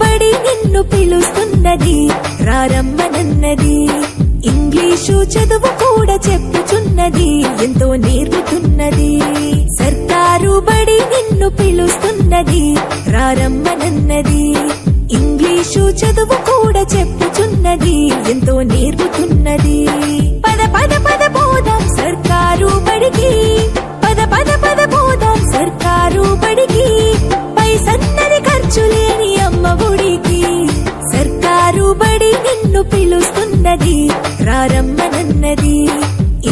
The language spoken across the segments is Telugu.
బడి నిన్ను పిలుస్తున్నది, రారమ్మనన్నది. ఇంగ్లీషు చదువు కూడా చెప్పుచున్నది, ఎంతో నేర్పుతున్నది. సర్కారు బడి నిన్ను పిలుస్తున్నది, రారమ్మనన్నది. ఇంగ్లీషు చదువు కూడా చెప్పుచున్నది, ఎంతో నేర్పుతున్నది. పద పద పద పోదాం సర్కారు బడికి, పద పద పద పోదాం సర్కారు బడికి. పైసన్నది ఖర్చు లేని అమ్మ ఒడికి. సర్కారు బడి నిన్ను పిలుస్తున్నది, రారమ్మనన్నది.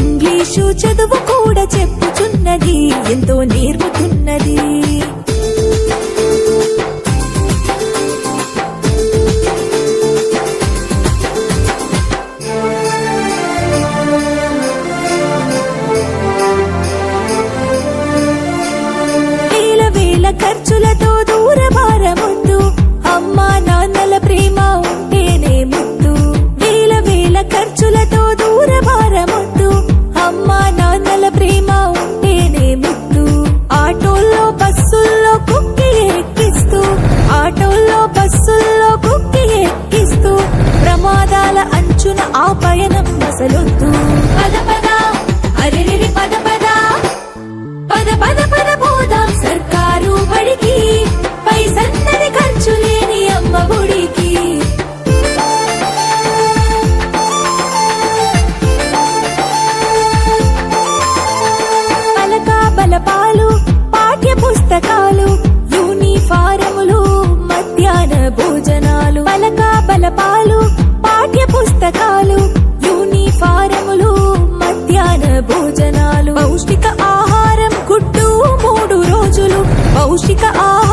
ఇంగ్లీషు చదువు కూడా చెప్పుచున్నది, ఎంతో నేర్పుతున్నది. ఖర్చులతో దూరభారముద్దు, అమ్మా నాన్నల ప్రేమ ఉంటేనే ముద్దు. వేల వేల ఖర్చులతో దూరభారముద్దు, అమ్మా నాన్నల ప్రేమ ఉంటేనే ముద్దు. ఆటోల్లో బస్సుల్లో కుక్కి ఎక్కిస్తూ, ఆటోల్లో బస్సుల్లో కుక్కి ఎక్కిస్తూ, ప్రమాదాల అంచున ఆ పయనం అసలొద్దు. పద పద అరెరెరి పద పద, పద పద పద పోదాం సర్కారు బడికి. పైసన్నది ఖర్చు లేని అమ్మ ఒడికి. పలక బలపాలు, పాఠ్య పుస్తకాలు, యూనిఫారములు, మధ్యాహ్న భోజనాలు. పలక బలపాలు, పాఠ్య పుస్తకాలు, యూనిఫారములు, మధ్యాహ్న భోజనాలు. పౌష్టిక ఆహారం గుడ్డు 3 రోజులు, పౌష్టిక ఆహారం